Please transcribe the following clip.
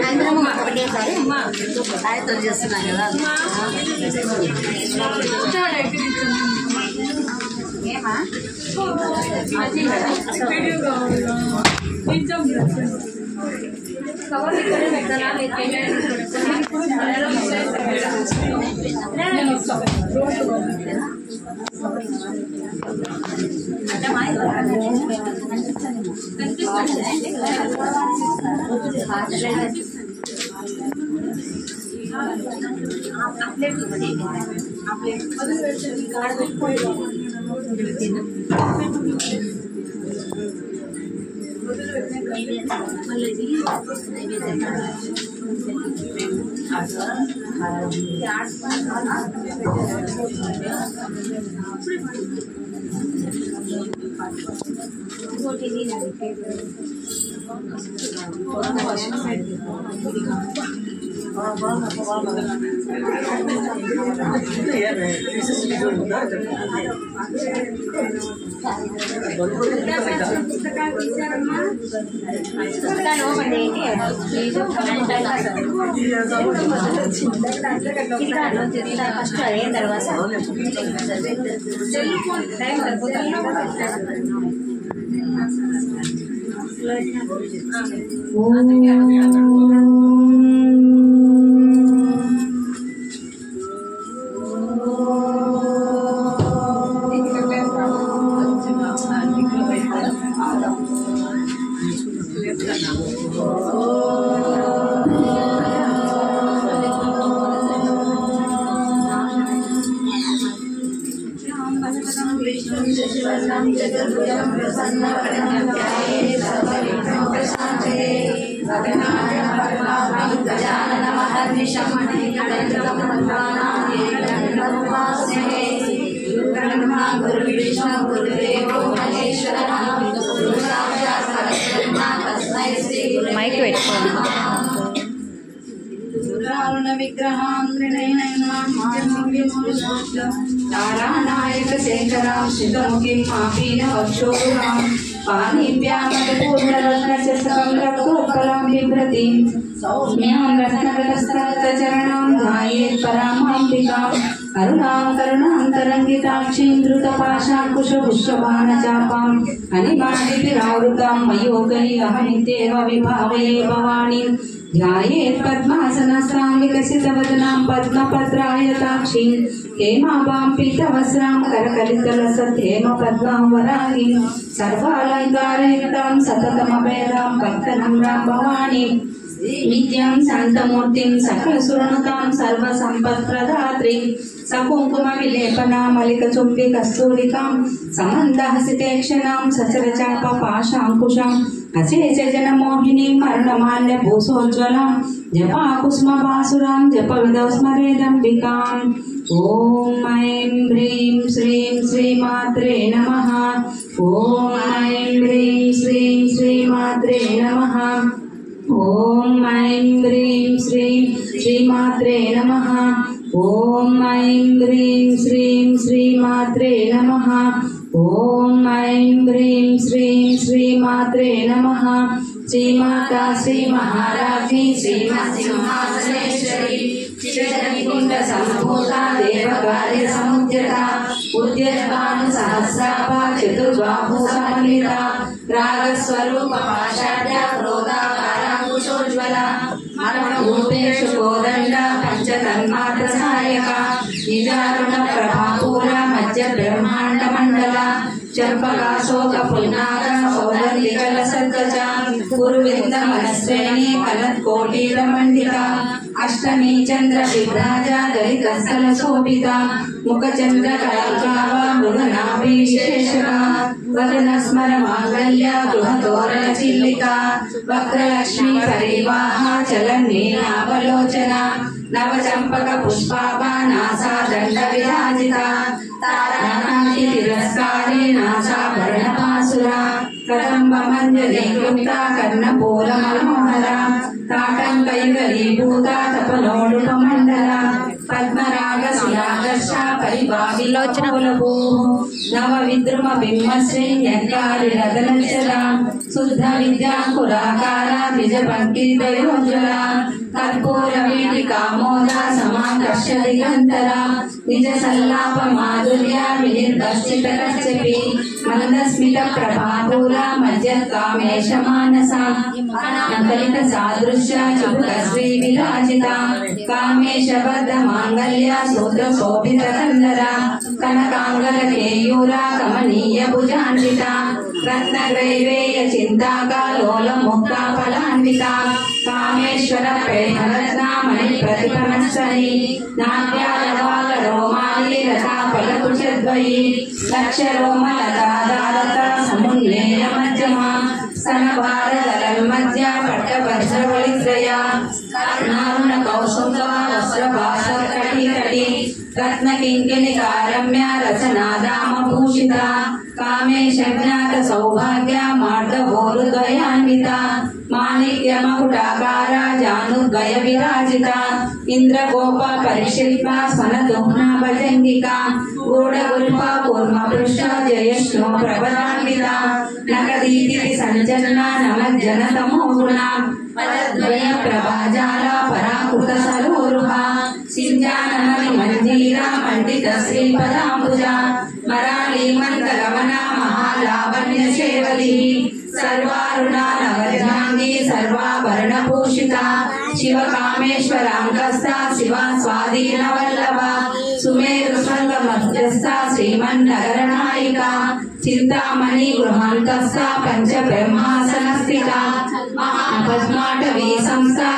అందరం ఒకటేసారి ఆయనతో చేస్తున్నాం కదా. ఏమా ఫస్ట్ అయిన తర్వాత మైక్ పెట్టుకోండి. तारानायक शेखरां शितमुखीं मापीनवक्षोरुहां पाणिभ्यामपूर्णरत्नचषकं रक्तोत्पलं बिभ्रतीं सौम्यां रत्नगतस्तचरणां ध्यायेत् परामाम्बिकाम् अरुणां करुणां तरङ्गिताक्षीं धृतपाशाङ्कुशपुष्पबाणचापां अनिमादिभिरावृतां मयोगैः अहमित्येव विभावये भवानीं ध्यायेत् पद्मासनस्थां विकसितवदनां पद्मपत्रायताक्षीं हेमाभां पीतवस्त्रां करकलितलसद्धेमपद्मां वराहीं सर्वालङ्कारयुक्तां सततमभेदां कक्तनम्रां भवानीं नित्यां शान्तमूर्तिं सकलसुरनुतां सर्वसम्पत्प्रदात्रीं सकुङ्कुमविलेपनामलिकचुम्बिकस्तूलिकां समन्दहसितेक्षणां सचरचापपाशाङ्कुशाम् अशेषजनमोहिनीं मरणमाल्यभूषोज्ज्वलां जपाकुस्मभासुरां जपविदौ स्मरेदम्बिकाम् ॐ ऐं ह्रीं श्रीं श्रीमात्रे नमः। ॐ ऐं ह्रीं श्रीं श्रीमात्रे नमः। ॐ ऐं ह्रीं श्रीं श्रीमात्रे नमः। ॐ ऐं ह्रीं श्रीं श्रीमात्रे नमः। ॐ ऐं ह्रीं श्रीं श्रीमात्रे नमः। श्रीमाता श्रीमहाराज्ञी श्रीमत्सिंहासनेश्वरी श्रीकुण्डसम्भूता देवकार्यसमुद्यता उद्यद्भानुसहस्राभा चतुर्बाहुसमन्विता रागस्वरूपपाषाढ्या क्रोधाकाराङ्कुशोज्ज्वला मनोभूतेषु कोदण्डा पञ्चतन्मात्रसहायका निजारुणप्रभापूरा मध्यब्रह्माण्डमण्डला चम्पकाशोकपुन्नागा सौगन्धिकलसर्गजा गुरुविद गोविंद मनस्वेणी कलत्कोटिरमण्डिता अष्टमी चंद्र विभ्राजा दलितस्थल शोभिता मुखचंद्र कलंकावा मृगनाभिशेषका वदनस्मर मांगल्य गृहतोरण चिल्लिका वक्रलक्ष्मी परिवाहा चलन्नीलावलोचना नवचंपक पुष्पाभा नासा दंड विराजिता ताराकांति तिरस्कारे नासाभरणपासुरा कदम्ब मंजरी गुप्ता कर्णपूर मनोहरा ताटंकैकरीभूता तपनोडुपमण्डला पद्मराग सुरागर्ष परिभाविलोचनपुलभू नव विद्रुम बिम्बश्री न्यङ्कारी रतनचला शुद्ध विद्याकुराकारा द्विजपङ्क्तिद्वयोज्ज्वला कर्पूर वीटिका मोदा समाकर्ष दिगन्तरा निज सल्लाप माधुर्या विनिर्दर्शितकश्यपि मंदस्मित प्रभापूरा मज्जत्कामेश मानसा नकलित सादृश्य चुबुकश्री विराजिता कामेश बद्ध मांगल्य सूत्र शोभित कंदरा कनकांगल केयूरा कमनीय भुजान्विता रत्नग्रैवेय चिंताका लोल मुक्ता फलान्विता कामेश्वर प्रेमरत्ना मणि प्रतिपनस्तनी नाट्यालवाल रोमाली लता फलकुशद्वयी लक्ष रोमलतादारता समुल्लेय मध्यमा स्तनभारदलन्मध्या पट्टभद्रवलित्रया कर्णारुण कौसुम्भा वस्त्रभासकटिकटि रत्नकिङ्किणिकारम्य रचनादामभूषिता कामेश ज्ञात सौभाग्य मार्दभोरुद्वयान्विता माणिक्य मकुटाकारा जानुद्वय विराजिता इंद्रगोपा परिशिल्पा स्वनदुग्ना भजंगिका गूढ़गुल्पा कूर्मपृष्ठा जयश्नो प्रभदान्विता नगदीति संचलना नमज्जन तमोगुणा पदद्वय प्रभाजाला पराकृत सरोरुहा सिंजानमणि मंजीरा मंडित श्रीपदाम्बुजा मराली मंदगमना महालावण्य शेवली सर्वारुणा नवजांगी सर्वाभरणभूषिता शिव कामेश्वरांकस्था शिवा स्वाधीन वल्लभा सुमेरु स्वर्ग मध्यस्था श्रीमन्नगरनायिका चिंतामणि गृहांतस्था पंच ब्रह्मासन स्थिता महापद्माटवी संस्था